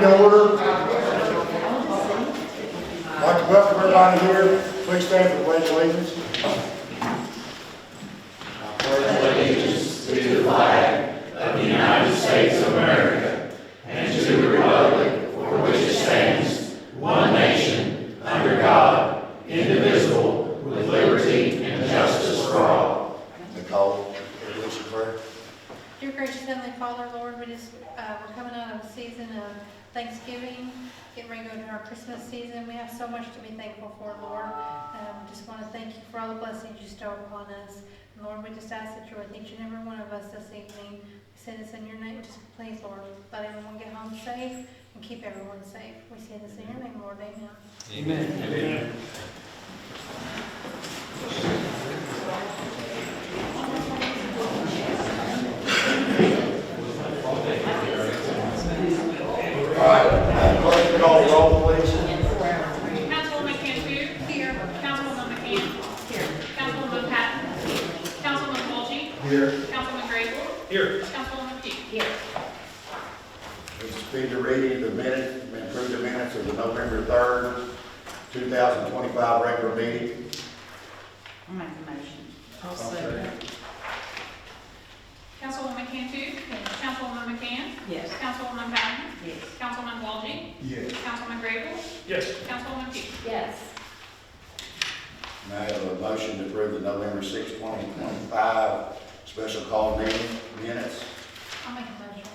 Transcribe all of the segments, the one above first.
to order. I'd like to welcome everybody here. Please stand for the pledge of allegiance. Allegiance to the flag of the United States of America and to the republic for which it stands, one nation, under God, indivisible, with liberty and justice for all. Nicole, release your prayer. Dear gracious Heavenly Father, Lord, we're coming out of a season of Thanksgiving, getting ready to go into our Christmas season. We have so much to be thankful for, Lord. Just want to thank you for all the blessings you bestow upon us. And Lord, we just ask that you're with each and every one of us this evening. We say this in your name. Just please, Lord, let everyone get home safe and keep everyone safe. We say this in your name, Lord. Amen. Amen. Amen. All right, clerk, call the roll, please. Councilwoman Cantu. Here. Councilwoman McCann. Here. Councilwoman Patton. Councilwoman Wolchey. Here. Councilwoman Grable. Here. Councilwoman Pugh. Here. We suspend the reading of the minutes, and approve the minutes of the November 3rd, 2025 regular meeting. I'll make the motion. I'll second. Councilwoman Cantu. Yes. Councilwoman McCann. Yes. Councilwoman Patton. Yes. Councilwoman Wolchey. Yes. Councilwoman Grable. Yes. Councilwoman Pugh. Yes. May I have a motion to approve the November 6, 2025 special call meeting minutes? I'll make a motion.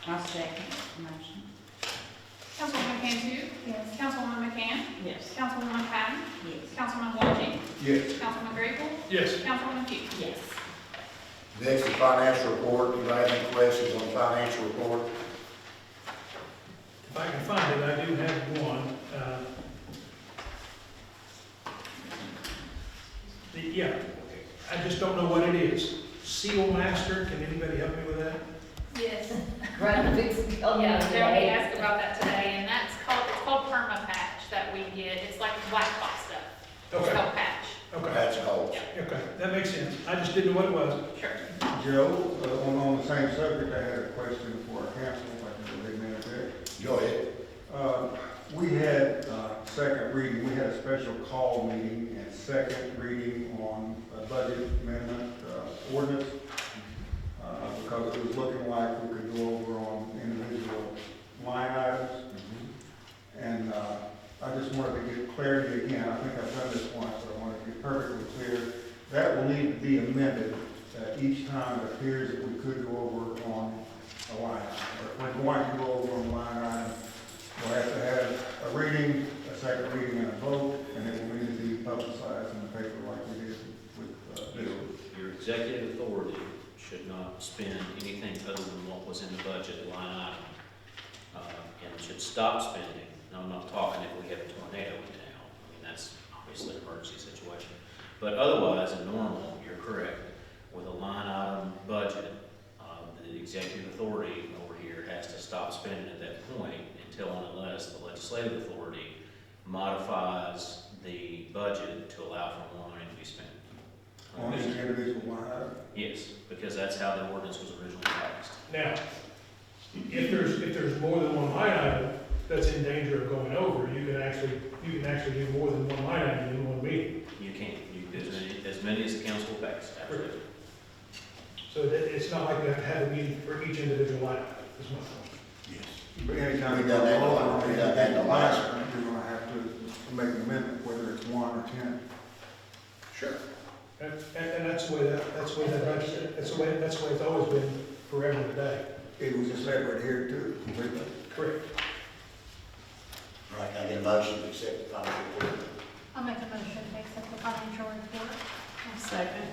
I'll second the motion. Councilwoman Cantu. Yes. Councilwoman McCann. Yes. Councilwoman Patton. Yes. Councilwoman Wolchey. Yes. Councilwoman Grable. Yes. Councilwoman Pugh. Yes. Next, the financial report. Do you have any questions on the financial report? If I can find it, I do have one. I just don't know what it is. Seal Master, can anybody help me with that? Yes. Yeah, Jeremy asked about that today, and it's called perma patch that we get. It's like black box stuff. It's Okay, called patch. okay, That's cold. okay, that makes sense. I just didn't know what it was. Sure. Joe, on the same subject, I had a question for our council, if I can get a minute there. Go ahead. We had second reading, we had a special call meeting and second reading on a budget amendment ordinance, because it was looking like we could go over on individual line items. And I just wanted to get clarity again. I think I've done this once, but I want to be perfectly clear. That will need to be amended each time it appears that we could go over on a line item. Or if we're going to go over on a line item, we'll have to have a reading, a second reading, and a vote, and it will need to be publicized in the paper like we did with this. Your executive authority should not spend anything other than what was in the budget line item, and should stop spending. Now, I'm not talking if we have a tornado in town. I mean, that's obviously an emergency situation. But otherwise, in normal, you're correct. With a line item budget, the executive authority over here has to stop spending at that point until and unless the legislative authority modifies the budget to allow for more money to be spent. On each individual line item. Yes, because that's how the ordinance was originally passed. Now, if there's more than one line item that's in danger of going over, you can actually do more than one line item in one meeting. You can, as many as the council will pass, absolutely. So that it's not like we have to have a meeting for each individual line item, is my point. Yes. But anytime We you done go that over one. on We done that in the the last line item, you're gonna have to make an amendment, whether it's 1 or 10. Sure. And that's the way that's the way it's always been forever and a day. It was just separate here too, completely. Correct. All right, can I get a motion to accept the financial report? I'll make a motion to accept the financial report. I'll second.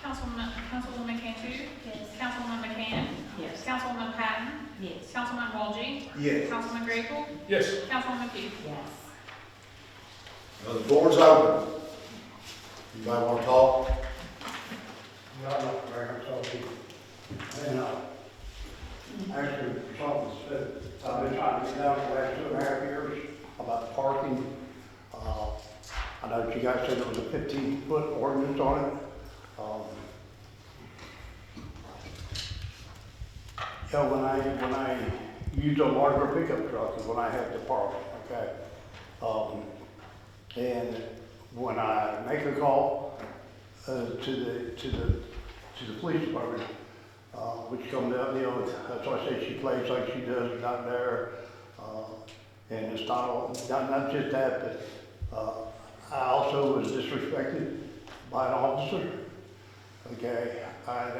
Councilwoman Cantu. Yes. Councilwoman McCann. Yes. Councilwoman Patton. Yes. Councilwoman Wolchey. Yes. Councilwoman Grable. Yes. Councilwoman Pugh. Yes. Well, the floor is open. Anybody want to talk? Not very talking. And, actually, something said, I've been trying to get down the last 2.5 years about parking. I know that you guys said there was a 15-foot ordinance on it. Yeah, when I use a larger pickup truck is when I have to park, okay? And when I make a call, to the police department, which comes out, you know, that's why I say she plays like she does down there. And it's not just that, but, I also was disrespected by an officer. Okay, I'd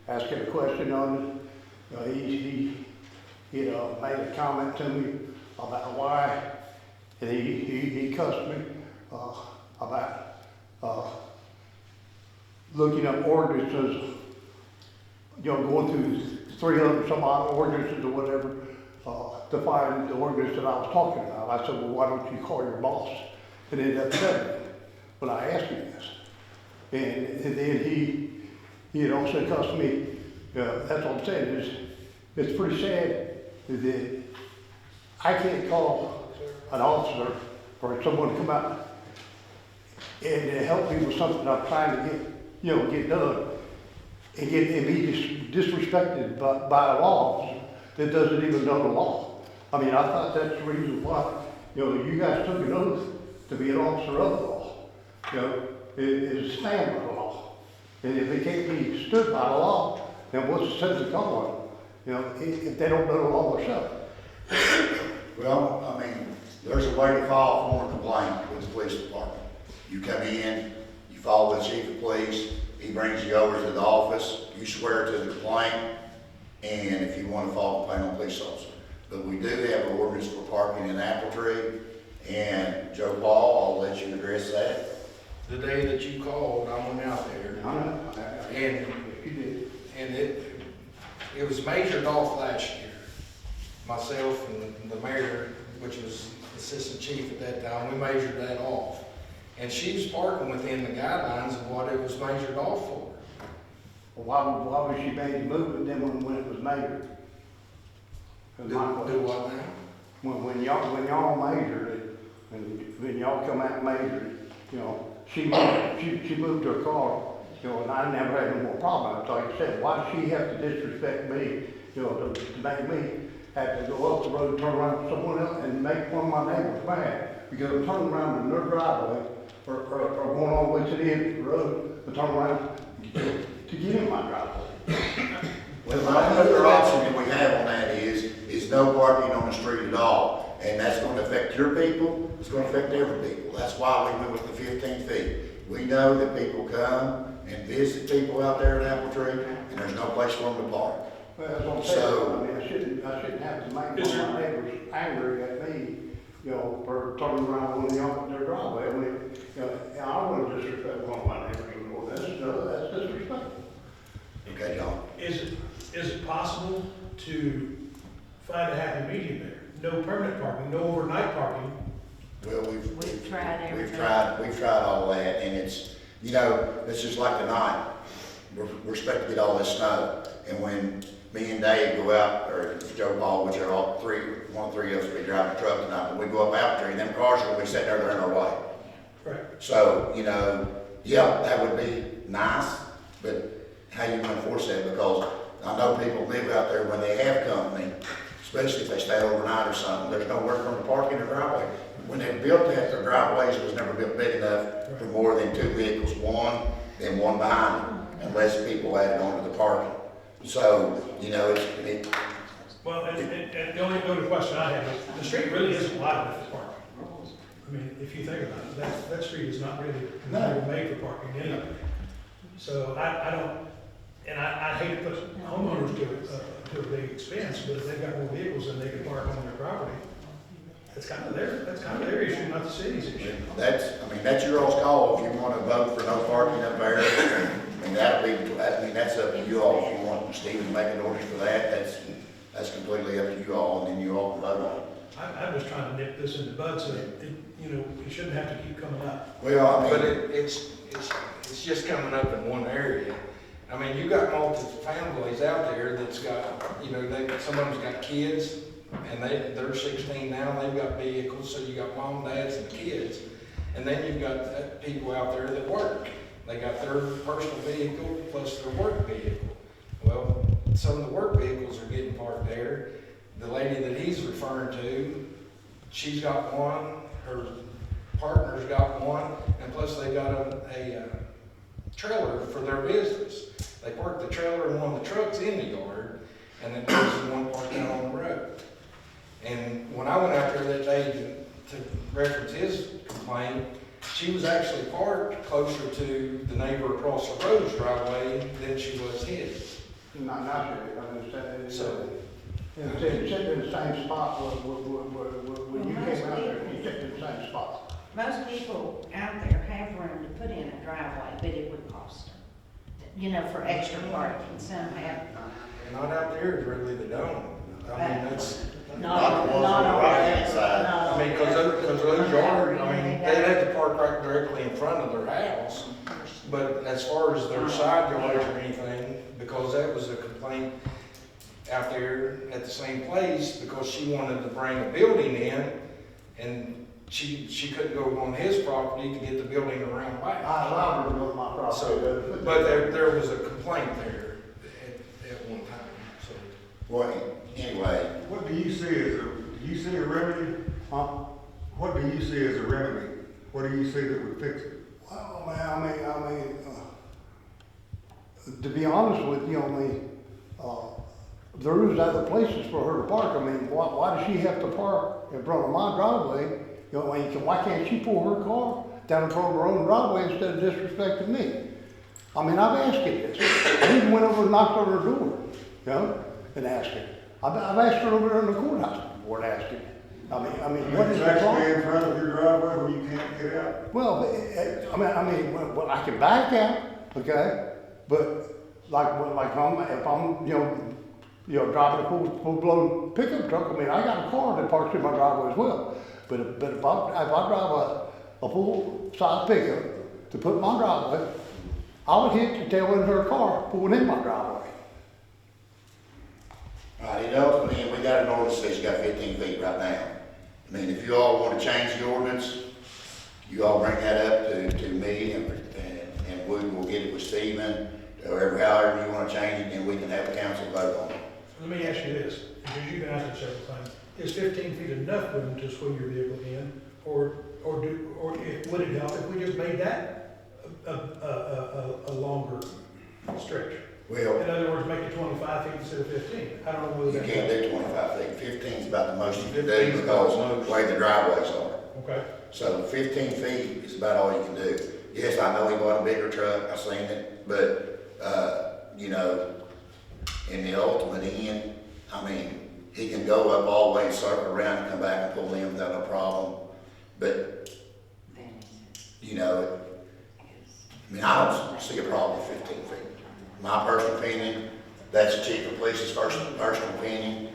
asked him a question on it. He made a comment to me about why, and he cussed me, about, looking up ordinances, you know, going through 300 some odd ordinances or whatever, to find the ordinance that I was talking about. I said, well, why don't you call your boss? And it upset me when I asked him this. And then he had also cussed me. That's what I'm saying, it's pretty sad that I can't call an officer or someone to come out and help me with something I'm trying to get done, and be disrespected by a law that doesn't even know the law. I mean, I thought that's the reason why, you guys took an oath to be an officer of the law. Is to stand by the law. And if it can't be stood by the law, then what's the sense of calling? If they don't know the law themselves. Well, I mean, there's a way to file a formal complaint with the police department. You come in, you file with the chief of police, he brings you over to the office, you swear to the complaint, and if you want to file a complaint on police officer. But we do have an ordinance for parking in Apple Tree, and Joe Paul, I'll let you address that. The day that you called, I went out there, and it was measured off last year. Myself and the mayor, which was assistant chief at that time, we measured that off. And she was parking within the guidelines of what it was measured off for. Well, why was she made to move it then when it was measured? Do what now? When y'all measured it, and when y'all come out and measured it, she moved her car, and I never had no more problem. That's all you said. Why does she have to disrespect me, to make me have to go up the road, turn around with someone else and make one of my neighbors mad? Because I'm turning around in their driveway or going all the way to the end of the road and turn around to get in my driveway. Well, the only other option that we have on that is no parking on the street at all. And that's going to affect your people, it's going to affect every people. That's why we went with the 15 feet. We know that people come and visit people out there in Apple Tree, and there's no place for them to park. Well, that's what I'm saying. I shouldn't have to make one of my neighbors angry at me, for turning around when they're in their driveway. I mean, I don't want to disrespect one of my neighbors anymore. That's disrespectful. Okay, John? Is it possible to find a happy medium there? No permanent parking, no overnight parking. Well, We've tried everything. We've tried all that, and it's just like tonight. We're expected to get all this snow, and when me and Dave go out, or Joe Paul, which are all one of three of us will be driving a truck tonight, when we go up Apple Tree, them cars will be sitting there, they're in our way. Right. So, yeah, that would be nice, but how you gonna enforce that? Because I know people live out there when they have company, especially if they stay overnight or something, there's nowhere for them to park in their driveway. When they built that, their driveways was never built big enough for more than two vehicles, then one behind them, unless people added on to the parking. So, Well, and the only other question I have, the street really isn't wide enough for parking. I mean, if you think about it, that street is not really made for parking anyway. So I don't, and I hate to put homeowners to a big expense, but if they've got more vehicles than they can park on their property, that's kind of their issue, not the city's issue. That's your all's call. If you want to vote for no parking up there, that's up to you all. If you want Stephen to make an order for that, that's completely up to you all, and then you all can vote on it. I'm just trying to nip this in the bud so it shouldn't have to keep coming up. Well, But it's just coming up in one area. I mean, you got multiple families out there that's got, some of them's got kids, and they're 16 now, they've got vehicles, so you got mom, dads, and kids. And then you've got people out there that work. They got their personal vehicle plus their work vehicle. Well, some of the work vehicles are getting parked there. The lady that he's referring to, she's got one, her partner's got one, and plus they got a trailer for their business. They park the trailer and one of the trucks in the yard, and then there's one parked out on the road. And when I went out there that day to reference his complaint, she was actually parked closer to the neighbor across the road's driveway than she was his. Not sure, I understand. So, It's sitting in the same spot when you came out there, you sitting in the same spot. Most people out there have room to put in a driveway, but it would cost them, you know, for extra parking. Some have. not out there, really, they don't. I mean, that's, Not the ones on the right-hand side. I mean, cause those yards, I mean, they'd have to park right directly in front of their house. But as far as their side yards or anything, because that was a complaint out there at the same place, because she wanted to bring a building in, and she couldn't go on his property to get the building around back. I allowed her to go to my property. So, but there was a complaint there at one time, so. Well, anyway, What do you see a remedy? Huh? What do you see as a remedy? What do you see that would fix it? Well, man, I mean, to be honest with you, there is other places for her to park. I mean, why does she have to park in front of my driveway? You know, why can't she pull her car down in front of her own driveway instead of disrespecting me? I mean, I've asked her this. I even went over and knocked on her door, you know, and asked her. I've asked her over there in the courthouse before and asked her. I mean, what is the Actually problem? in front of your driveway where you can't get out? Well, well, I can back out, okay, but like if I'm, driving a full-blown pickup truck, I mean, I got a car that parks in my driveway as well. But if I drive a full-size pickup to put in my driveway, I would hit the tail end of her car pulling in my driveway. all right, ultimately, we got an ordinance that says you got 15 feet right now. I mean, if you all want to change the ordinance, you all bring that up to me, and we will get it with Stephen, or however you want to change it, and we can have a council vote on it. Let me ask you this, because you've been asked it several times. Is 15 feet enough room to swing your vehicle in, or would it help if we just made that a longer stretch? Well, In other words, make it 25 feet instead of 15. I don't know whether you that. can't do 25 feet. 15 is about the most you can do because of the way the driveways are. Okay. So 15 feet is about all you can do. Yes, I know he bought a bigger truck, I seen it, but, in the ultimate end, I mean, he can go up all the way and circle around and come back and pull in without no problem. But, I don't see a problem with 15 feet. My personal opinion, that's the chief of police's personal opinion.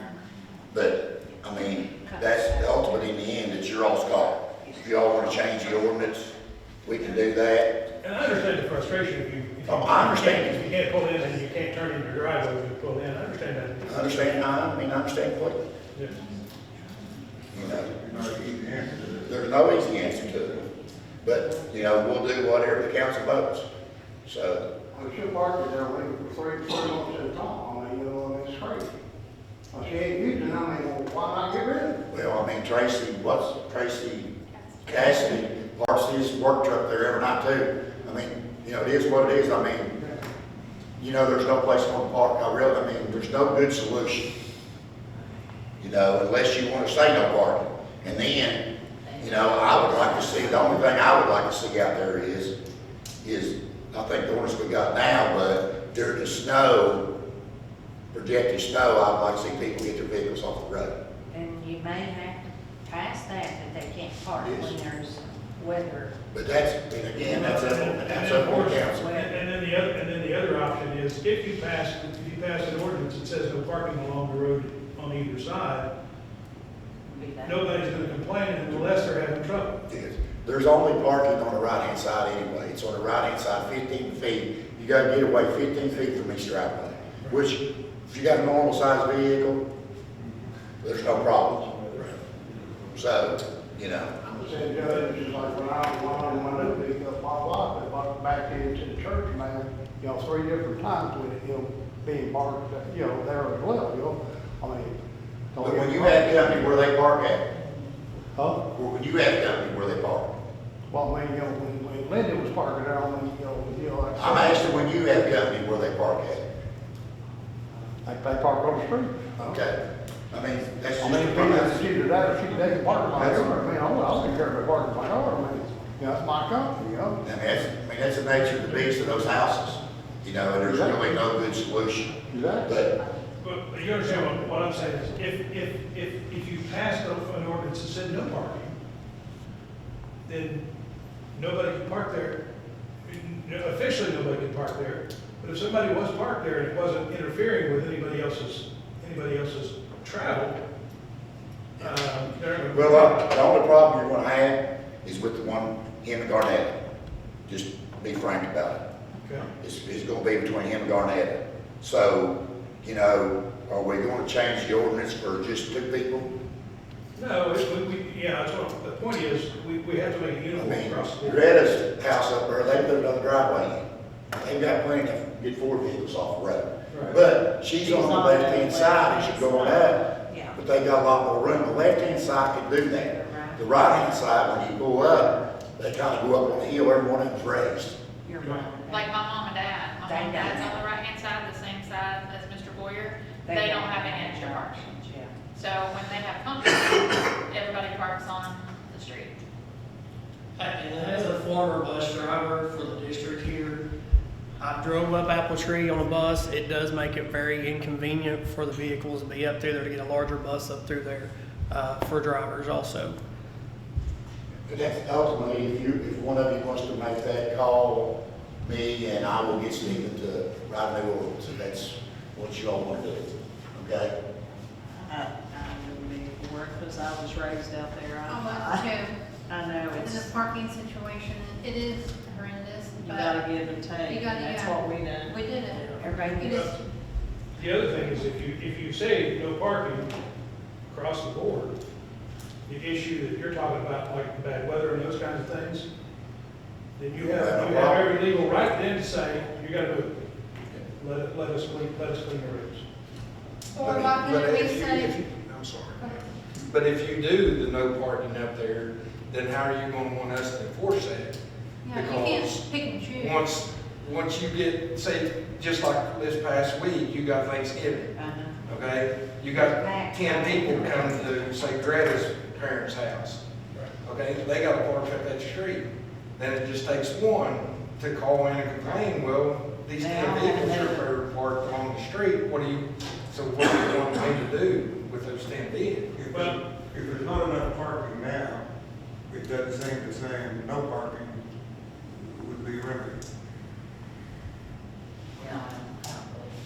But, I mean, that's ultimately in the end, it's your all's call. If y'all want to change the ordinance, we can do that. And I understand the frustration if you. I understand. If you can't pull in and you can't turn in your driveway when you pull in, I understand that. I understand completely. Yeah. There's no easy answer to this. There's no easy answer to it. But, we'll do whatever the council votes. So, Well, she'll park it there waiting for 3 months at a time. It's crazy. Well, she ain't using it, why not get rid of it? well, Tracy Cassidy parks his work truck there every night too. I mean, it is what it is. I mean, there's no place for him to park. There's no good solution. Unless you want to say no parking. And then, I would like to see, the only thing I would like to see out there is, I think the ordinance we got now, but during the snow, projected snow, I'd like to see people get their vehicles off the road. And you may have to pass that they can't park Yes. when there's weather. But that's up to the council. And then the other option is, if you pass an ordinance that says no parking along the road on either side, Be that. nobody's gonna complain unless they're having trouble. Yes. There's only parking on the right-hand side anyway. It's on the right-hand side, 15 feet. You gotta get away 15 feet from each driveway, which, if you got a normal sized vehicle, there's no problem. So, I said, Judge, it's like when I wanted to pick up my wife, I backed into the church, man, 3 different times with it, being parked, you know, there as well, you know, I mean. don't But get when me you wrong. have company, where they park at? Huh? Or when you have company, where they park? Well, I mean, you know, when Linda was parking there, I mean, you know, like. I'm asking when you have company, where they park at? They park on the street. Okay, I mean, that's I just. mean, people that see that, they can park my yard, I mean, I don't care if they park in my yard, I mean, you know, it's my company, you know? That's the nature of the beast of those houses, you know, and there's really no good solution. Exactly. But you understand what I'm saying is, if you pass an ordinance that said no parking, then nobody can park there. Officially, nobody can park there, but if somebody was parked there and it wasn't interfering with anybody else's travel, they're. Well, the only problem you're gonna have is with the one him and Garnett. Just be frank about it. Okay. It's gonna be between him and Garnett. So, you know, are we gonna change the ordinance for just 2 people? No, yeah, that's what, the point is, we have to make it I uniform mean, across the board. Greta's house up there, they put another driveway in. They've got plenty to get 4 vehicles off the road. Right. But she's on the left-hand side as you're going up, Yeah. but they got a lot more room. The left-hand side can do that. The right-hand side, when you pull up, they kind of go up on the hill, every one of them's raised. You're right. Like my mom and dad. My mom and dad's on the right-hand side, the same side as Mr. Boyer. They don't have any extra parking. Yeah. So when they have company, everybody parks on the street. And as a former bus driver for the district here, I drove up Apple Tree on a bus. It does make it very inconvenient for the vehicles to be up there to get a larger bus up through there for drivers also. But that's ultimately, if one of you wants to make that call, me and I will get Stephen to write a new ordinance, if that's what you all want to do, okay? I wouldn't be for it because I was raised out there. Oh, that's true. I know, In it's, the parking situation, it is horrendous, you but gotta give and take, You gotta, and that's yeah. what we done. we did it. Everybody It gets, is, The other thing is if you say no parking across the board, the issue that you're talking about, like bad weather and those kinds of things, then you have every legal right then to say, you gotta move. Let us clean the roads. or why But couldn't we if you- say, I'm sorry. But if you do the no parking up there, then how are you gonna want us to enforce that? yeah, you because can't pick and choose. Once you get, say, just like this past week, you got Thanksgiving, okay? You got 10 people come to, say, Greta's parents' house, okay? They gotta park up that street. Then it just takes one to call in and complain, well, these 10 vehicles are parked along the street, what do you want me to do with those 10 vehicles? If there's not enough parking now, it doesn't seem to say no parking would be remedied.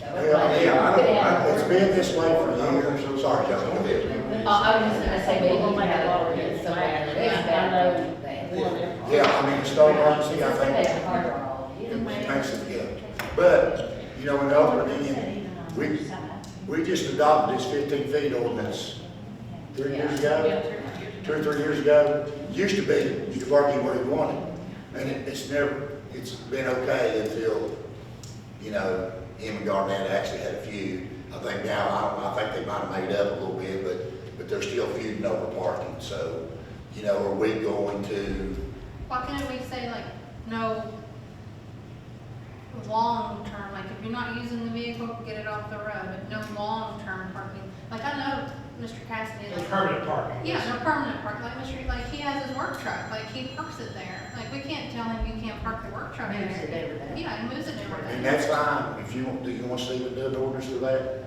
It's been this way for years. Sorry, John, go ahead. I was just gonna say, maybe we'll make a lot of it somewhere, I know that. Yeah, I mean, Starbucks, I They think, have hard on all of you. it makes it together. But, you know, in the upper end, we just adopted this 15 feet ordinance 3 years ago, 2 or 3 years ago. Used to be, you could park anywhere you wanted. And it's been okay until, you know, him and Garnett actually had a feud. I think now, I think they might have made up a little bit, but they're still feuding over parking. So, you know, are we going to, Why can't we say like, no long-term, like if you're not using the vehicle, get it off the road, but no long-term parking. Like I know Mr. Cassidy, It's like. permanent parking. Yeah, no permanent park, like Mr., like he has his work truck, like he parks it there. Like we can't tell him you can't park your work truck Moves it there. every day. Yeah, he moves it every and day. that's fine. If you want, do you want to see what the ordinance for that?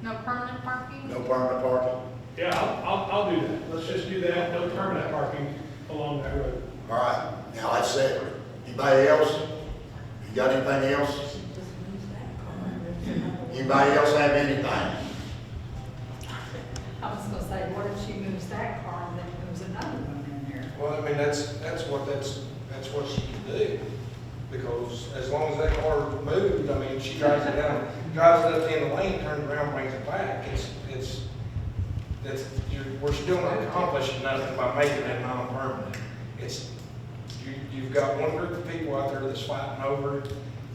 No permanent parking? No permanent parking? Yeah, I'll do that. Let's just do that, no permanent parking along that road. All right, now that's it. Anybody else? You got anything else? Anybody else have anything? I was gonna say, what if she moves that car and then moves another one in there? Well, I mean, that's what she can do, because as long as that car moved, I mean, she drives it down, drives it up in the lane, turns around, brings it back, we're still not accomplishing nothing by making it non-permanent. You've got one group of people out there that's fighting over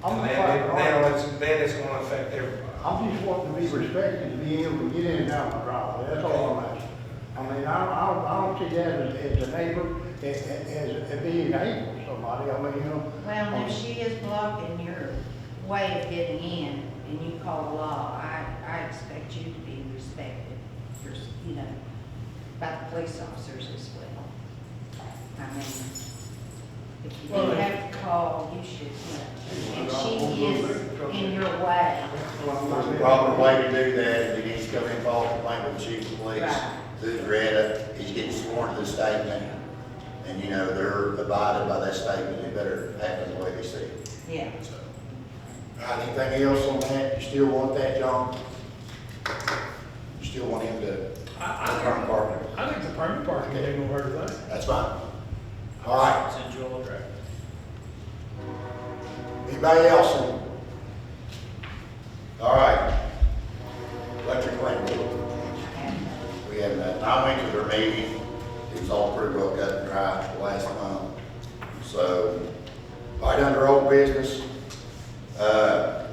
I'm And fine, then it's gonna affect everybody. I'm just wanting to be respected and be able to get in and out my driveway, that's all I'm asking. I mean, I don't see that as a neighbor, as being able to somebody, I mean, you know. Well, if she is blocking your way of getting in and you call the law, I expect you to be respected, you know, by the police officers as well. I mean, if you do have to call, you should, and she is in your way. There's a proper way to do that, if he needs to come in and file a complaint with the chief of police, Right. through Greta, he's getting sworn to the statement. And, you know, they're abided by that statement, it better happen the way they see it. Yeah. So, all right, anything else on that? You still want that, John? You still want him to confirm parking? I think the permanent parking ain't gonna hurt a thing. That's fine. All right, Send you all a draft. anybody else? All right. Electric link. We have that. I went to their meeting. It was all pretty well cut and dry last month. So, right under old business,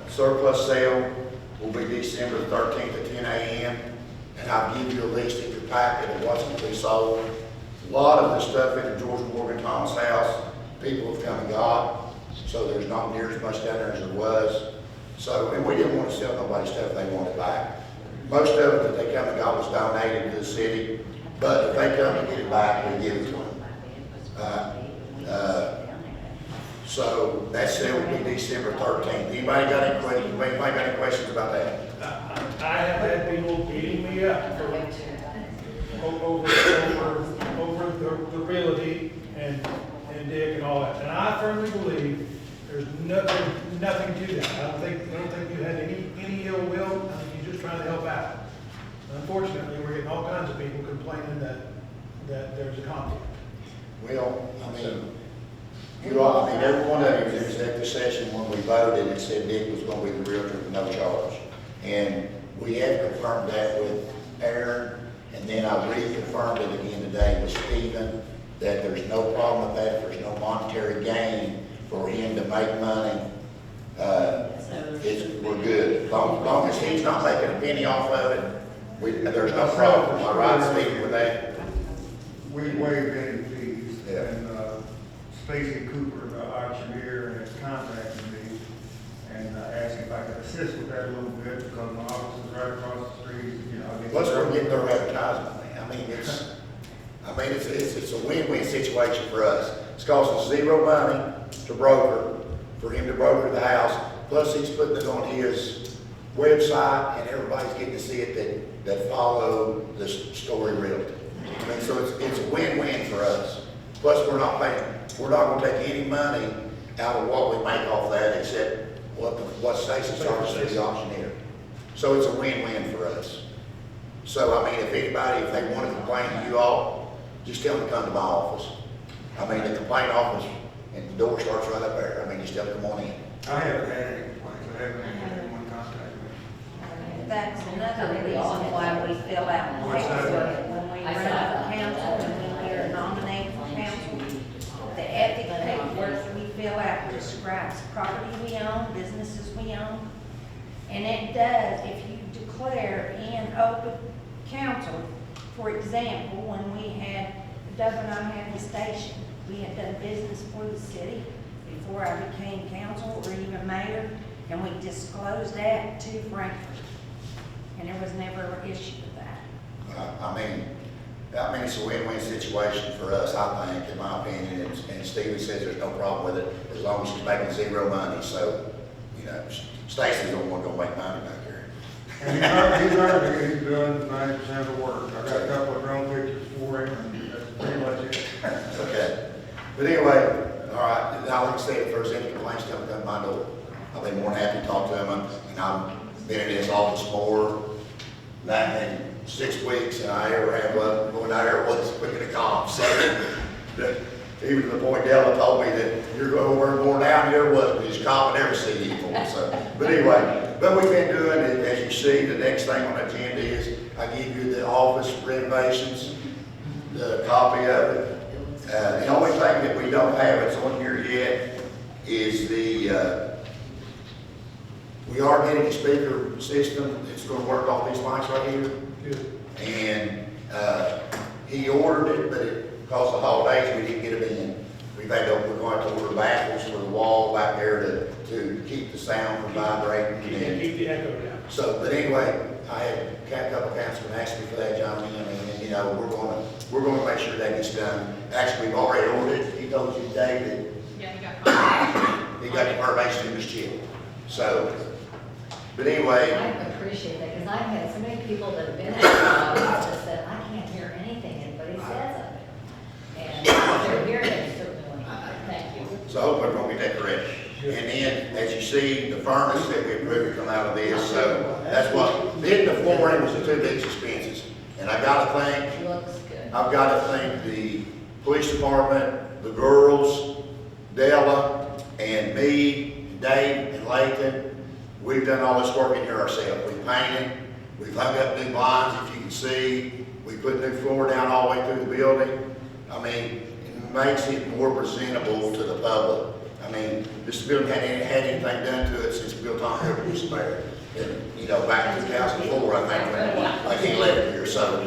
surplus sale will be December the 13th at 10 a.m. And I'll give you a list in your packet of what's going to be sold. A lot of the stuff in the George Morgan Thomas house, people have come and got, so there's not near as much down there as there was. So, and we didn't want to sell nobody stuff they wanted back. Most of it that they come and got was donated to the city, but if they come and get it back, we give it to them. So that sale will be December 13th. Anybody got any questions? Anybody got any questions about that? I have had people beating me up for over the realty and Dick and all that. And I firmly believe there's nothing to that. I don't think you had any ill will. I think you're just trying to help out. Unfortunately, we're getting all kinds of people complaining that there's a conflict. Well, I mean, every one of you was in executive session when we voted and said Dick was going to be the realtor with no charge. And we have confirmed that with Aaron, and then I reconfirmed it again today with Stephen, that there's no problem with that, there's no monetary gain for him to make money. We're good. As long as he's not making a penny off of it, there's no problem. Am I right, Stephen, with that? We waive any fees, Yeah. and Stacy Cooper, the auctioneer, has contacted me and asked if I could assist with that a little bit, because my office is right across the street, you know. I get- Let's go get their advertisement. It's a win-win situation for us. It's costing us zero money to broker, for him to broker the house, plus he's putting it on his website, and everybody's getting to see it that follow the Story Realty. So it's a win-win for us. Plus, we're not gonna take any money out of what we make off that, except what Stacy charges to the auctioneer. So it's a win-win for us. So, I mean, if they want to complain to you all, just tell them to come to my office. I mean, the complaint office, and the door starts right up there. I mean, just tell them to come on in. I haven't had any complaints, I haven't had anyone contact me. That's another reason why we fill out the paperwork when we run for council and when we're nominated for council. The ethics paperwork we fill out describes property we own, businesses we own. And it does, if you declare in open council, for example, when we had, Doug and I had the station, we had done business for the city before I became council or even mayor, and we disclosed that to Frankfurt. And there was never an issue with that. I mean, it's a win-win situation for us, I think, in my opinion, and Stephen says there's no problem with it, as long as she's making zero money, so, you know, Stacy's the one gonna make money back there. And he's already doing 90% of the work. I got a couple of drone pictures for him, and that's pretty much it. Okay, but anyway, all right, now, like I said, if there's any complaints, tell them to come to my door. I'll be more than happy to talk to them, and I've been in his office more than 6 weeks, and I ever have, when I ever was speaking to comp, so, even to the point Della told me that you're going over more now than you ever was, because comp never see you before, so. But anyway, but we've been doing it, as you see, the next thing on the agenda is, I give you the office renovations, the copy of it. The only thing that we don't have, it's on here yet, is the we are getting a speaker system that's gonna work off these lights right here. Good. And, he ordered it, but because of the holidays, we didn't get it in. We're going to have to order baffles for the wall back there to keep the sound from vibrating. And keep the echo down. So, but anyway, I had a couple of councilmen ask me for that, Johnny, and, you know, we're gonna make sure that gets done. Actually, we've already ordered it. He told you today that Yeah, you got confirmation. he got confirmation in his chip. So, but anyway, I appreciate that, because I've had so many people that have been at the office that said, I can't hear anything anybody says up there. And if they're hearing it, certainly, thank you. so hopefully we're gonna get that correct. And then, as you see, the furnace that we approved to come out of this, so that's what, then the flooring was the two big expenses. And I gotta thank, It looks good. I've gotta thank the police department, the girls, Della, and me, Dave, and Lathan. We've done all this work in here ourselves. We painted, we've hung up new blinds, if you can see. We put new floor down all the way through the building. I mean, it makes it more presentable to the public. I mean, this building hadn't had anything done to it since Bill Tom Hooper was there. And, you know, back in 2004, I think, when he left here. So,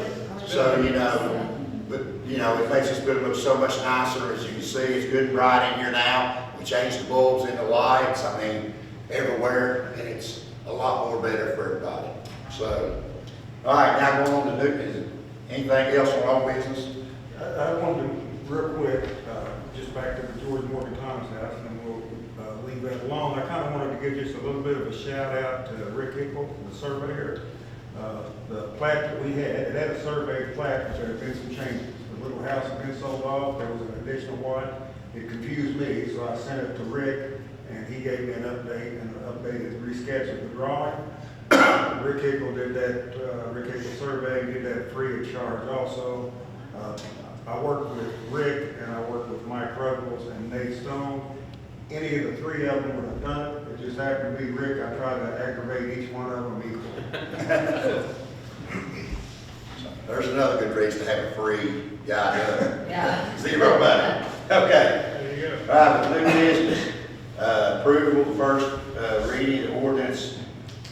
you know, but, you know, it makes this building look so much nicer. As you can see, it's good and bright in here now. We changed the bulbs and the lights, I mean, everywhere, and it's a lot more better for everybody. So, all right, now going on to new business. Anything else on our business? I wanted to, real quick, just back to the George Morgan Thomas house, and then we'll leave that alone. I kind of wanted to give just a little bit of a shout out to Rick Hickle, the surveyor. The plat that we had, it had a surveyed plat, but there had been some changes. The little house had been sold off, there was an additional one. It confused me, so I sent it to Rick, and he gave me an update and an updated resketch of the drawing. Rick Hickle did that, Rick Hickle survey, did that free of charge also. I worked with Rick and I worked with Mike Ruggles and Nate Stone. Any of the three of them would have done it. It just happened to be Rick. I tried to aggravate each one of them equally. There's another good reason to have a free guy doing it. Yeah. Zero money. Okay. There you go. All right, with new business, approval, first reading of ordinance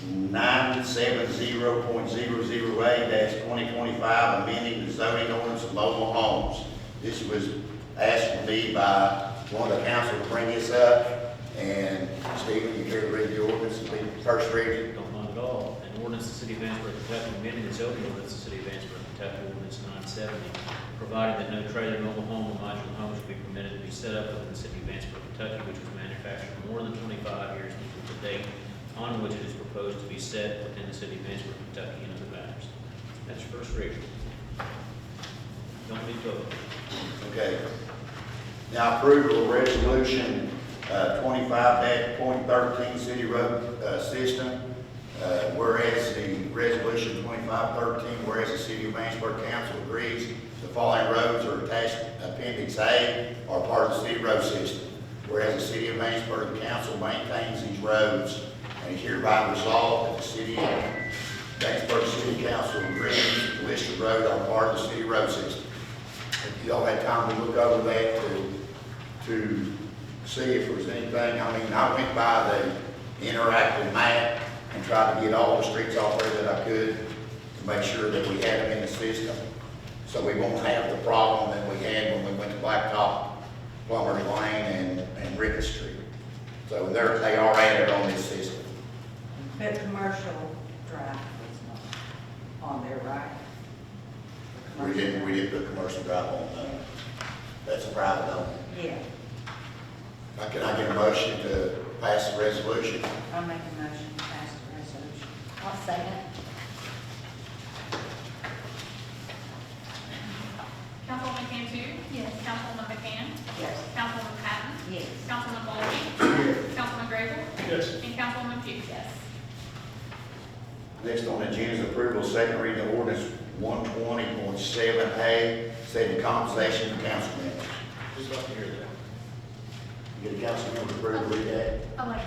970.008-2025, amending the zoning ordinance of mobile homes. This was asked of me by one of the council to bring this up, and Stephen, you care to read the ordinance and be first reading? Don't mind at all. An ordinance of the city of Vanceburg, Kentucky, amending the zoning ordinance of the city of Vanceburg, Kentucky, ordinance 970, providing that no trailer, mobile home, or modular home should be permitted to be set up within the city of Vanceburg, Kentucky, which was manufactured more than 25 years equal to date on which it is proposed to be set within the city of Vanceburg, Kentucky, and other matters. That's your first reading. Don't need to vote. Okay. Now approval of resolution 25-.13 city road system. Whereas the resolution 2513, whereas the city of Vanceburg council agrees the following roads are attached appendix A are part of the city road system. Whereas the city of Vanceburg council maintains these roads and is hereby resolved that the city of Vanceburg City Council agrees to list the road on part of the city road system. If you all had time to look over that to see if there was anything, I mean, I went by the interactive map and tried to get all the streets off there that I could to make sure that we had them in the system. So we won't have the problem that we had when we went to Blacktop, Plummer's Lane, and Ricketts Street. So they are added on this system. But commercial drive is not on there, right? We didn't put commercial drive on, that's a private only. Yeah, Can I get a motion to pass the resolution? I'll make a motion to pass the resolution. I'll second. Councilwoman Cantu? Yes. Councilwoman McCann? Yes. Councilwoman Patton? Yes. Councilman Bowlby? Councilman Grable? Yes. And Councilwoman Pugh? Yes. Next on the agenda is approval of second reading of ordinance 120.7A, setting compensation for council members. Just like to hear that. Get a council member to approve, read that. I like it.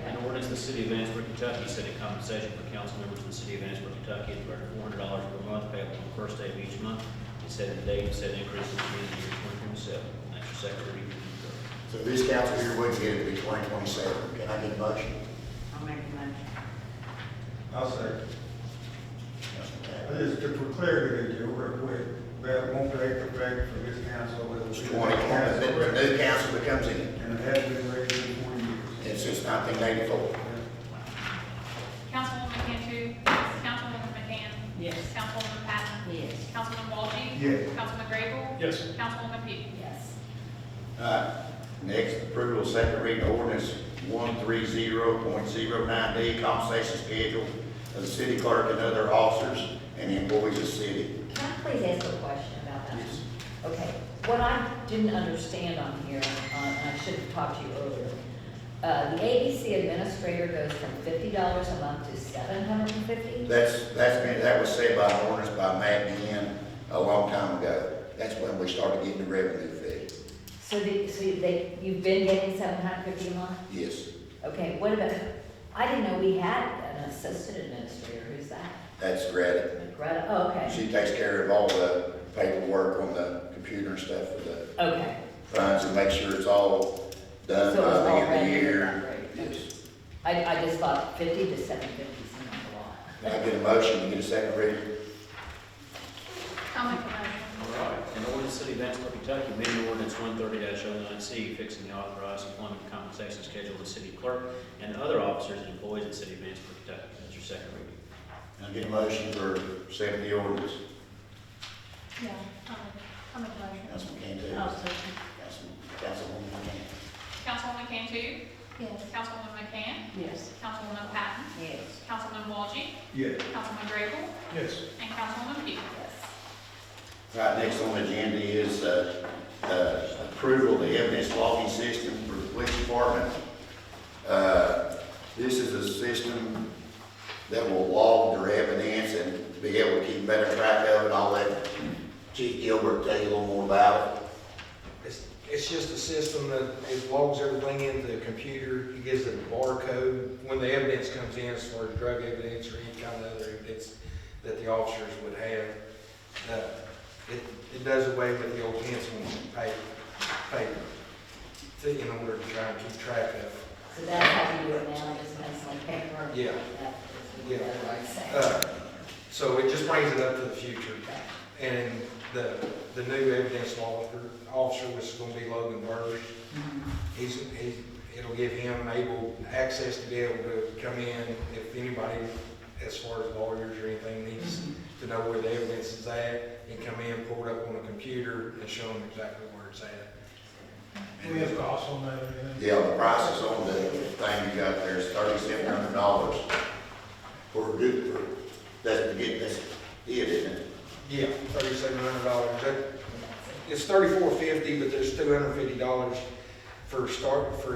An ordinance of the city of Vanceburg, Kentucky, setting compensation for council members of the city of Vanceburg, Kentucky at the rate of $400 per month payable on the first day of each month, and setting the date and set increase at the beginning of the year 2027. That's your second reading. So this council here would get it to be 2027. Can I get a motion? I'll I'll make a motion. I'll say. Just for clarity, that won't take effect for this council. It will be 2020, the new council that comes in. And it has been raised in 40 years. It's since 1984. Councilwoman Cantu? Yes. Councilwoman McCann? Yes. Councilwoman Patton? Yes. Councilman Walgie? Yes. Councilman Grable? Yes. Councilwoman Pugh? Yes. Next, approval of second reading ordinance 130.09D, compensation schedule of the city clerk and other officers and employees of the city. Can I please ask a question about that? Yes. Okay, what I didn't understand on here, and I should have talked to you earlier, the ABC administrator goes from $50 a month to $750? That was said by an ordinance by Matt Dean a long time ago. That's when we started getting the revenue fee. So you've been getting $750 a month? Yes, Okay, what about, I didn't know we had an assistant administrator, who's that? that's Greta. Greta, oh, okay, She takes care of all the paperwork on the computer and stuff for the okay. funds and make sure it's all done So by it's the all end of the ready and year. done, right? Yes. I just thought 50 to 750 seemed like a lot. Can I get a motion to get a second reading? I'll make a motion. All right, in order to City of Vanceburg, Kentucky, amending ordinance 130-09C, fixing the authorized employment and compensation schedule of the city clerk and other officers and employees of the City of Vanceburg, Kentucky. That's your second reading. Can I get a motion for accepting the ordinance? Yeah, I'll make a motion. Councilman Cantu. I'll second. Councilwoman McCann. Councilwoman Cantu? Yes. Councilwoman McCann? Yes. Councilwoman Patton? Yes. Councilman Walgie? Yes. Councilman Grable? Yes. And Councilwoman Pugh? Yes. Right, next on the agenda is approval of the evidence logging system for the police department. This is a system that will log their evidence and be able to keep better track of it. I'll let Chief Gilbert tell you a little more about It's just a system that it logs everything into the computer. It gives it a barcode. When the evidence comes in, as far as drug evidence or any kind of other evidence that the officers would have, it does away with the old pencil and paper in order to try and keep track of it. So that's how you do it now, just pencil and paper? Yeah. Yeah. Yeah. Right, say. So it just brings it up to the future. And the new evidence officer, which is gonna be Logan Burge, it'll give him access to be able to come in if anybody, as far as lawyers or anything, needs to know where the evidence is at, and come in, pull it up on the computer, and show them exactly where it's at. Do we have costs on that or anything? it. Yeah, the prices on the thing you got there is $3,700 for that's it, isn't it? Yeah, $3,700. It's $3,450, but there's $250 for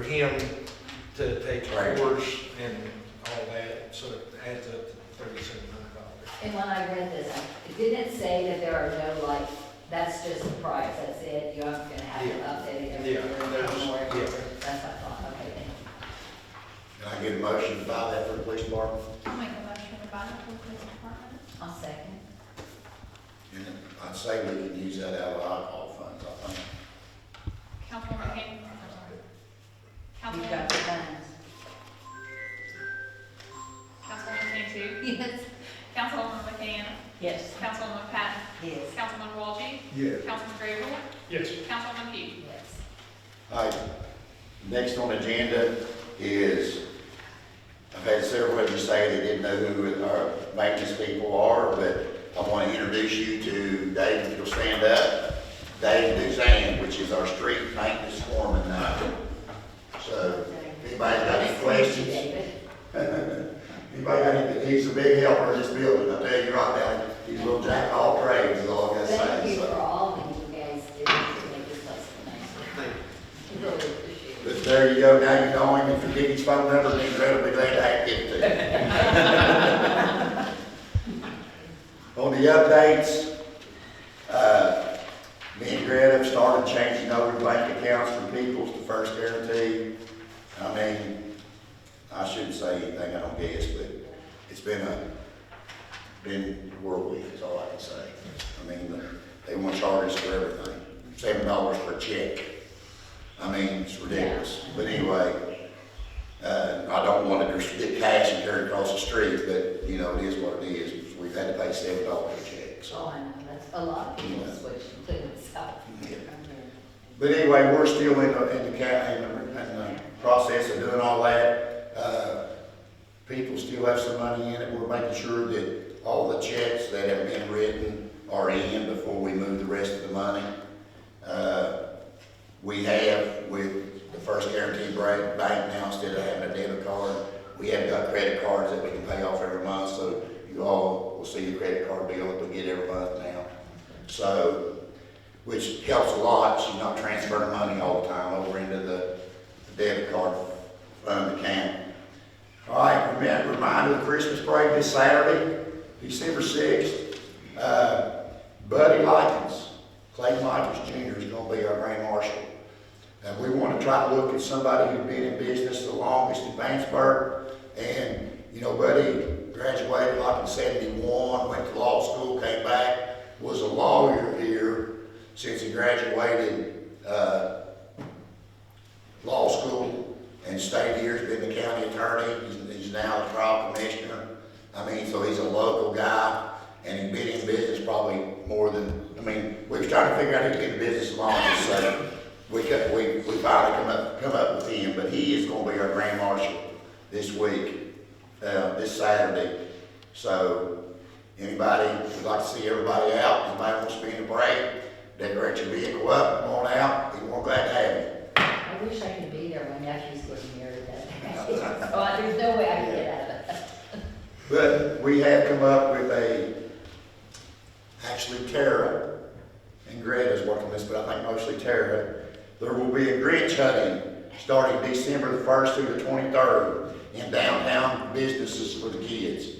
him to take Right. course and all that, so it adds up to $3,700. And when I read this, it didn't say that there are no, like, that's just the price, that's it, you're not gonna have to update it every Yeah, year, there's- more, yeah. that's what I thought, okay, thank you. Can I get a motion to buy that for the police department? I'll make a motion to buy it for the police department. I'll second. And I'd say we can use that out of alcohol funds, I think. Councilwoman McCann? I'm sorry. You Councilwoman, got the funds. Councilwoman Cantu? Yes. Councilwoman McCann? Yes. Councilwoman Patton? Yes. Councilman Walgie? Yes. Councilman Grable? Yes. Councilwoman Pugh? Yes. All right, next on the agenda is, I've had several of you say they didn't know who our maintenance people are, but I want to introduce you to Dave, if you'll stand up. Dave Duzan, which is our street maintenance foreman now. So, anybody got any questions? David. Anybody got any, he's a big helper in this building, I'll tell you right now, he's a little jack of all trades, is all I gotta Thank say, you so. for all that you guys did to make this place nicer. Really appreciate it. But there you go, now you know him, if you get his phone number, he's incredibly glad to have it to you. On the updates, me and Greta have started changing over bank accounts from People's to First Guarantee. I mean, I shouldn't say anything, I don't guess, but it's been whirlwind, is all I can say. I mean, they want to charge us for everything, $7 for a check. I mean, it's ridiculous. But anyway, I don't want to get carried across the street, but, you know, it is what it is. We've had to pay $7 a check, so. Oh, I know, that's a lot of people switch, including myself. Yeah. But anyway, we're still in the process of doing all that. People still have some money in it. We're making sure that all the checks that have been written are in before we move the rest of the money. We have, with the First Guaranty Bank now, instead of having a debit card, we have got credit cards that we can pay off every month, so you all will see the credit card bill that we get every month now. So, which helps a lot. She's not transferring money all the time over into the debit card fund account. All right, reminder of the Christmas parade this Saturday, December 6th. Buddy Likens, Clayton Likens Jr. is going to be our Grand Marshal. And we want to try to look at somebody who's been in business the longest in Vanceburg. And, you know, Buddy graduated like in 71, went to law school, came back, was a lawyer here since he graduated law school and stayed here, has been the county attorney. He's now the trial commissioner. I mean, so he's a local guy, and he's been in business probably more than, I mean, we was trying to figure out who's been in business longest, so we finally come up with him, but he is going to be our Grand Marshal this week, this Saturday. So anybody would like to see everybody out, anybody wants to be in the parade, decorate your vehicle up, come on out, we're glad to have you. I wish I could be there when nephew's getting married that day. So there's no way I can get out of it. But we have come up with actually Tara and Greta's working this, but I think mostly Tara. There will be a Grinch hunting starting December the 1st through the 23rd in downtown businesses for the kids.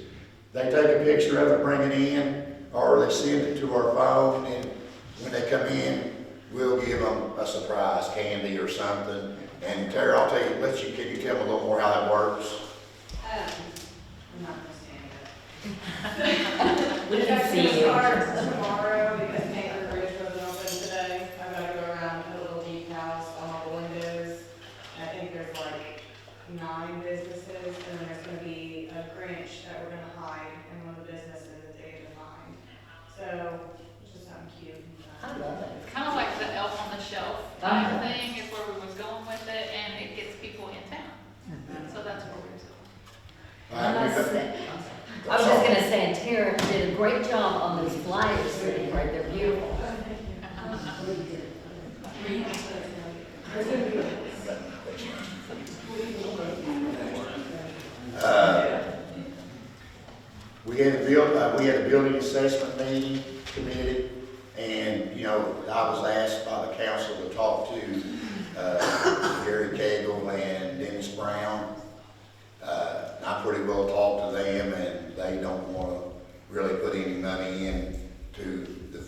They take a picture of it, bring it in, or they send it to our phone, and when they come in, we'll give them a surprise candy or something. And Tara, I'll tell you, can you tell them a little more how that works? I'm not gonna stand it. We can see you. Tomorrow, because Painter Bridge wasn't open today, I'm gonna go around and put little decals on all the windows. I think there's like 9 businesses, and then there's gonna be a Grinch that we're gonna hide in one of the businesses that they can find. So, it's just something cute. I love it. It's kind of like the elf on the shelf kind of thing is where we was going with it, and it gets people in town. So that's where we're I was just gonna say, and Tara did a great job on those flyers sitting right there, beautiful. We had a building assessment meeting committed, and, you know, I was asked by the council to talk to Gary Cagle and Dennis Brown. I pretty well talked to them, and they don't want to really put any money in to the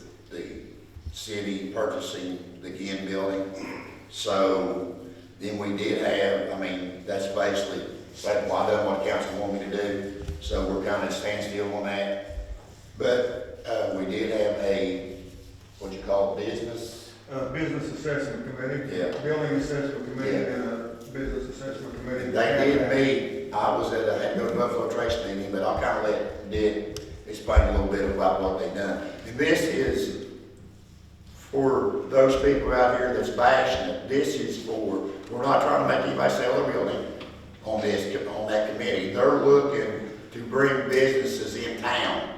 city purchasing the Ginn building. So then we did have, I mean, that's basically, well, I done what the council wanted me to do, so we're kind of standstill on that. But we did have a, what you call it, business Assessment Committee. Yeah. Building Assessment Committee Yeah. and a Business Assessment Committee. They did meet. I had to go to Buffalo Trace meeting, but I'll kind of let Dick explain a little bit about what they've done. And this is for those people out here that's bashing it. This is for, we're not trying to make anybody sell their building on that committee. They're looking to bring businesses in town.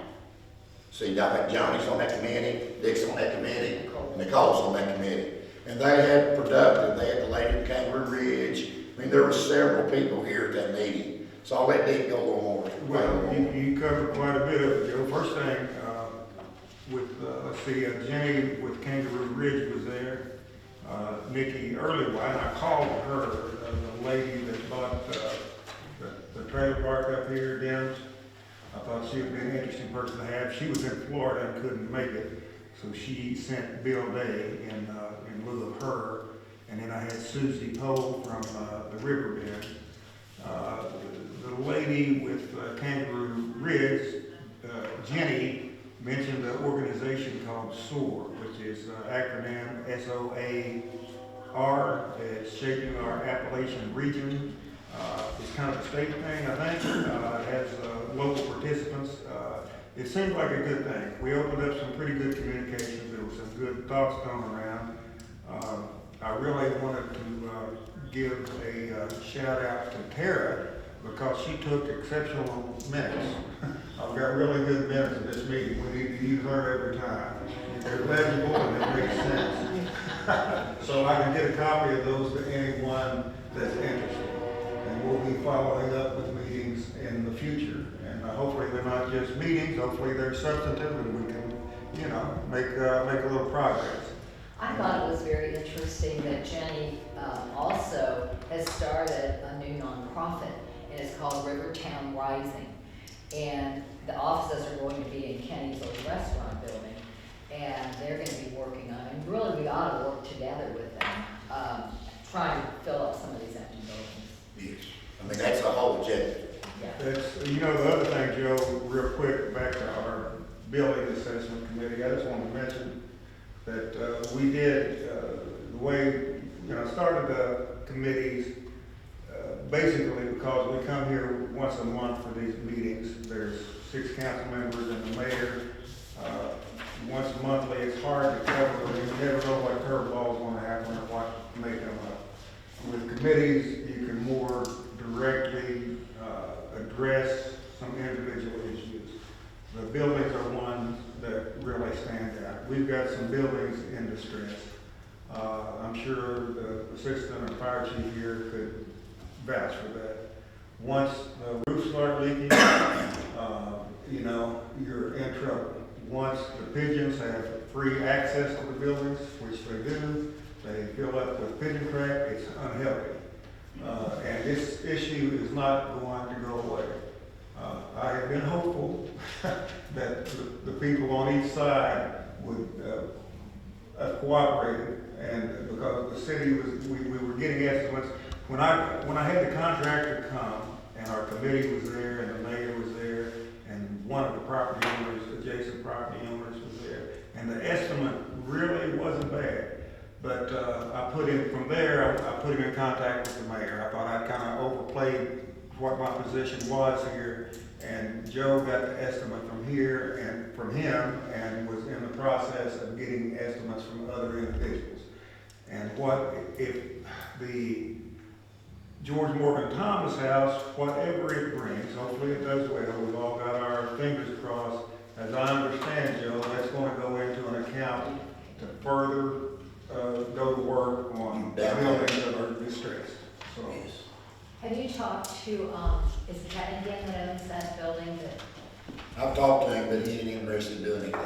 See, I think Johnny's on that committee, Dick's on that committee, and Nicole's on that committee. And they had productive, they had the lady at Kangaroo Ridge. I mean, there were several people here at that meeting. So I'll let Dick go a little more. Well, you covered quite a bit of it, Joe. First thing, let's see, Jenny with Kangaroo Ridge was there. Nikki Earlywine, I called her, the lady that bought the trailer park up here, Dennis. I thought she would be an interesting person to have. She was in Florida and couldn't make it, so she sent Bill Day in lieu of her. And then I had Susie Poe from the Riverbend. The lady with Kangaroo Ridge, Jenny, mentioned an organization called SOAR, which is acronym SOAR. It's shaping our Appalachian region It's kind of a state thing, I think. It has local participants. It seemed like a good thing. We opened up some pretty good communications. There were some good thoughts going around. I really wanted to give a shout out to Tara because she took exceptional minutes. I've got really good minutes of this meeting. We need to use her every time. They're legible and they make sense. So I can get a copy of those to anyone that's interested. And we'll be following up with meetings in the future. And hopefully they're not just meetings, hopefully they're substantive and we can, you know, make a little progress. I thought it was very interesting that Jenny also has started a new nonprofit, and it's called Rivertown Rising. And the offices are going to be in Kenny's old restaurant building, and they're going to be working on it. And really, we ought to work together with them, trying to fill up some of these empty buildings. Yes, I mean, that's the whole objective. Yeah. That's, you know, the other thing, Joe, real quick, back to our building assessment committee, I just wanted to mention that we did, the way, you know, started the committees basically because we come here once a month for these meetings. There's 6 council members and the mayor. Once monthly, it's hard to cover, you never know what curveballs going to happen or what may come up. With committees, you can more directly address some individual issues. The buildings are ones that really stand out. We've got some buildings in distress. I'm sure the assistant or fire chief here could vouch for that. Once the roofs start leaking, you know, you're in trouble. Once the pigeons have free access to the buildings, which they do, they fill up with pigeon crap, it's unhealthy. And this issue is not going to go away. I have been hopeful that the people on each side would cooperate, and because the city was, we were getting estimates. When I had the contractor come, and our committee was there, and the mayor was there, and one of the property owners, adjacent property owners was there, and the estimate really wasn't bad. But I put him, from there, I put him in contact with the mayor. I thought I'd kind of overplayed what my position was here, and Joe got the estimate from here and from him, and was in the process of getting estimates from other individuals. And what, if the George Morgan Thomas house, whatever it brings, hopefully it does well, we've all got our fingers crossed. As I understand, Joe, that's going to go into an account to further go to work on buildings that are distressed. So. Yes. Have you talked to, is that Indian that owns that building that? I've talked to him, but he ain't interested in doing anything.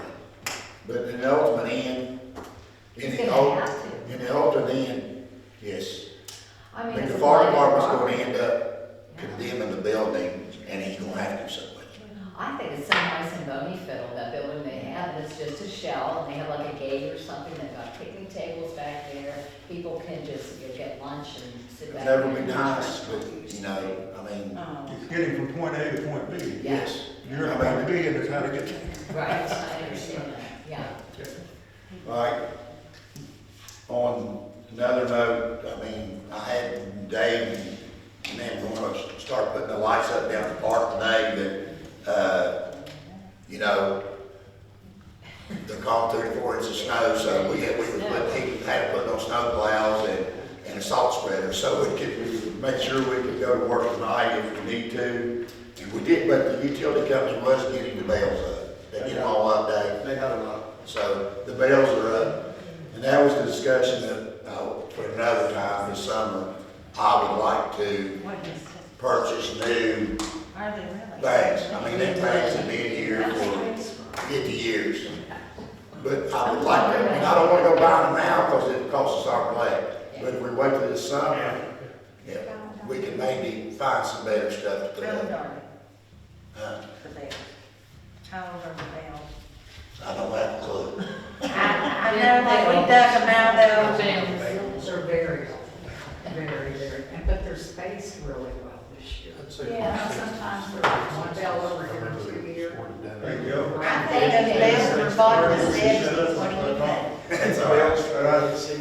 But in the ultimate end, in the ultimate end, yes. I mean, But it's the a fire private department's property. gonna end up condemning the building, and he's gonna have to do something with it. I think it's so nice and bony fiddle, that building they have, and it's just a shell, and they have like a gate or something, they've got picnic tables back there, people can just, you know, get lunch and sit back. It'll never there be and nice, but, you know, I mean, It's getting from point A to point B. Yeah. yes. You're at point B and it's how to get there. Right, I understand that, yeah. Right. On another note, I mean, I had Dave and then we're gonna start putting the lights up down at the park today, but, you know, they're calling 3 to 4 inches of snow, so he had to put on snow plows and a salt spreader, so we could make sure we could go to work tonight if we need to. And we did, but the utility company was getting the bells up. They get them all up, Dave. They got it up. So the bells are up. And that was the discussion that, for another time this summer, I would like to purchase new Are they really? bags. I mean, them bags have been here for 50 years. But I would like to, and I don't want to go buy them now because it costs us our leg. But if we wait till this summer, yeah, we can maybe find some better stuff to put How old up. are they? The bears? How old are the bears? I don't have a clue. I know that we dug them out of. Bills are very, but they're spaced really well this year. Yeah. Sometimes they're one bell over here, 2 here. Thank you. I think those bears were bought in the 70s. What do you think? That's all right.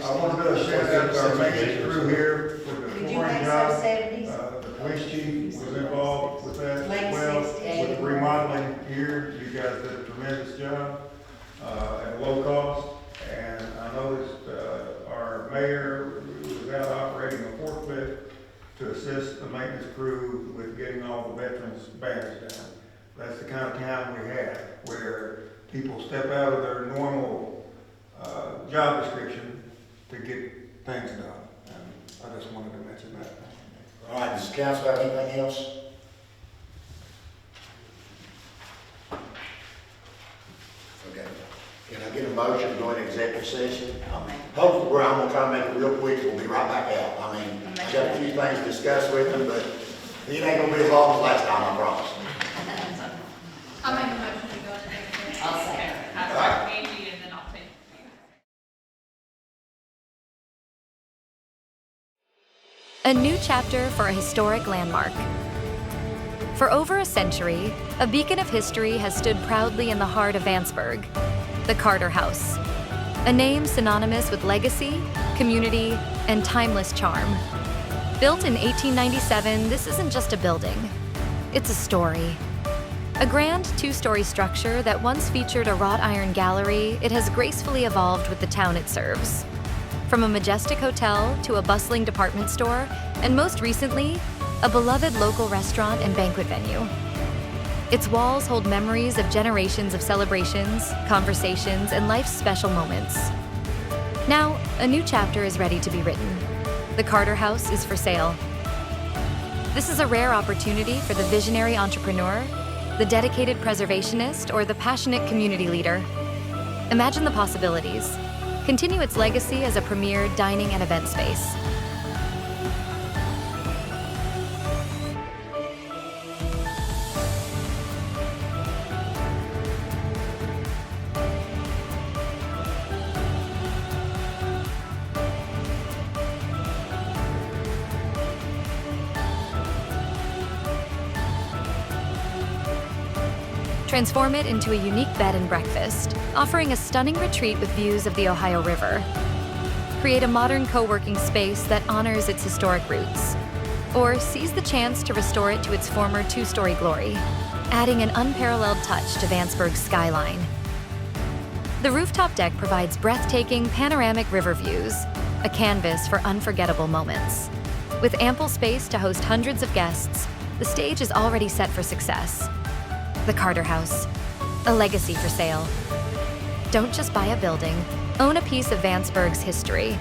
I want to do a shout out to our maintenance crew here for the Did you flooring think so, job. 70s? The police chief was involved with that as Late well. 60s. With the remodeling here, you guys did a tremendous job, at low cost. And I noticed, our mayor was out operating a forklift to assist the maintenance crew with getting all the veterans' banners down. That's the kind of town we have, where people step out of their normal, job description to get things done. And I just wanted to mention that. All right, does the council have anything else? Okay. Can I get a motion to go into executive session? Hopefully, I'm gonna try to make it real quick, we'll be right back out. I mean, I got a few things to discuss with them, but it ain't gonna be as long as last time, I promise. I'll make a motion to go into executive. I'll say. Okay, I'll talk to Angie and then I'll take. A new chapter for a historic landmark. For over a century, a beacon of history has stood proudly in the heart of Vanceburg, the Carter House. A name synonymous with legacy, community, and timeless charm. Built in 1897, this isn't just a building. It's a story. A grand two-story structure that once featured a wrought iron gallery, it has gracefully evolved with the town it serves. From a majestic hotel to a bustling department store, and most recently, a beloved local restaurant and banquet venue. Its walls hold memories of generations of celebrations, conversations, and life's special moments. Now, a new chapter is ready to be written. The Carter House is for sale. This is a rare opportunity for the visionary entrepreneur, the dedicated preservationist, or the passionate community leader. Imagine the possibilities. Continue its legacy as a premier dining and event space. Transform it into a unique bed and breakfast, offering a stunning retreat with views of the Ohio River. Create a modern co-working space that honors its historic roots. Or seize the chance to restore it to its former two-story glory, adding an unparalleled touch to Vanceburg's skyline. The rooftop deck provides breathtaking panoramic river views, a canvas for unforgettable moments. With ample space to host hundreds of guests, the stage is already set for success. The Carter House, a legacy for sale. Don't just buy a building, own a piece of Vanceburg's history.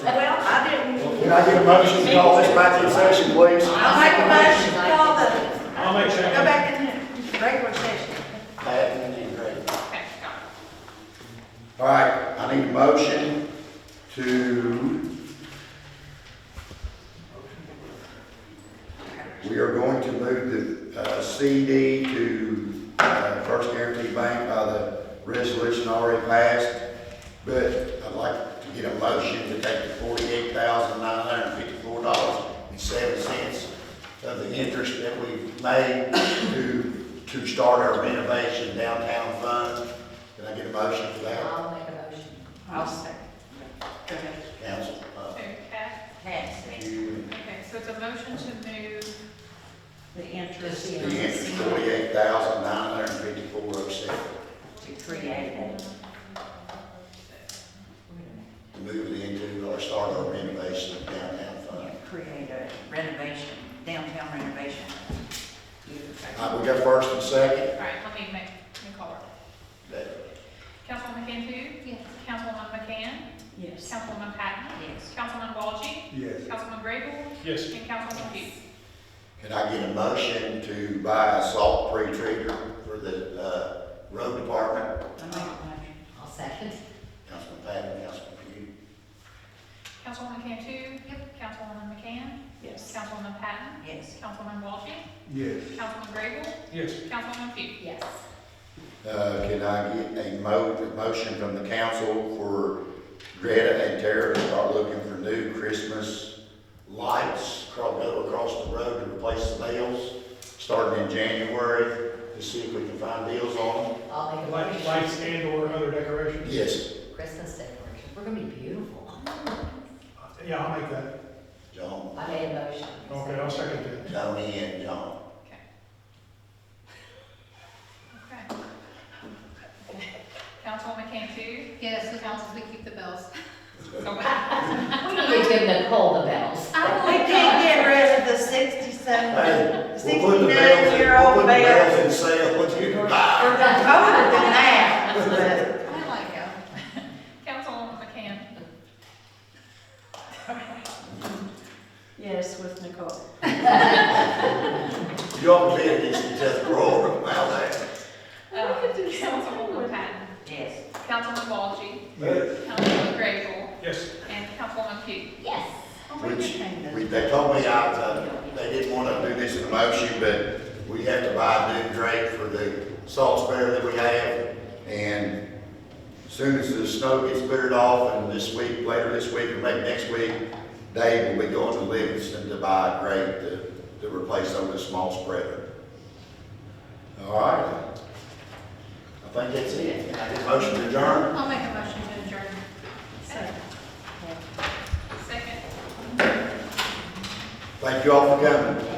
Well, I didn't. Can I get a motion to call this back in session, please? I'll make a motion to call I'll make sure. go back in the regular session. Pat, and Greg. Okay, got it. All right, I need a motion to, we are going to move the CD to First Guarantee Bank by the resolution already passed, but I'd like to get a motion to take the $48,954.07 of the interest that we've made to start our renovation downtown fund. Can I get a motion for that? I'll make a motion. I'll second. Go ahead. Council? Okay, Pat? Pass. You, Okay, so it's a motion to move, The interest the interest, $48,954.07. to create it. To move it into or start our renovation of downtown fund. Create a renovation, downtown renovation. We got first and second. all right, let me call her. Councilwoman Cantu? Yes. Councilwoman McCann? Yes. Councilwoman Patton? Yes. Councilman Walshy? Yes. Councilman Grable? Yes. And Councilman Hughes. Can I get a motion to buy a salt pre-treater for the road department? I make a motion. I'll second. Councilman Patton, Councilman Pugh. Councilwoman Cantu? Yep. Councilwoman McCann? Yes. Councilwoman Patton? Yes. Councilman Walshy? Yes. Councilman Grable? Yes. Councilwoman Hughes. Yes. Can I get a motion from the council for Greta and Tara to start looking for new Christmas lights across the road to replace the bells, starting in January, to see if we can find deals on them? I'll make a motion. Lights and or other decorations? Yes. Christmas decorations. We're gonna be beautiful. Yeah, I'll make that. John, I made a motion. Okay, I'll second that. Tony and John. Okay. Councilwoman Cantu? Yes, as long as we keep the bells. We need to give Nicole the bells. We can't get rid of the 67, Hey, we'll put the bells in, 69-year-old we'll put the bells bell. in sale, what you can We're buy. older than that, but I like it. Councilwoman McCann? yes, with Nicole. You ought to be at least just roll out there. Councilwoman Patton? Yes. Councilman Walshy? Yes. Councilman Grable? Yes. And Councilwoman Pugh? Yes. They told me they didn't want to do this in a motion, but we have to buy new drape for the salt spreader that we have. And as soon as the snow gets cleared off, and this week, later this week, or maybe next week, Dave will be going to Livingston to buy drape to replace some of the small spreader. All right. I think that's it. I get a motion to adjourn. I'll make a motion to adjourn. Second. Thank you all for coming.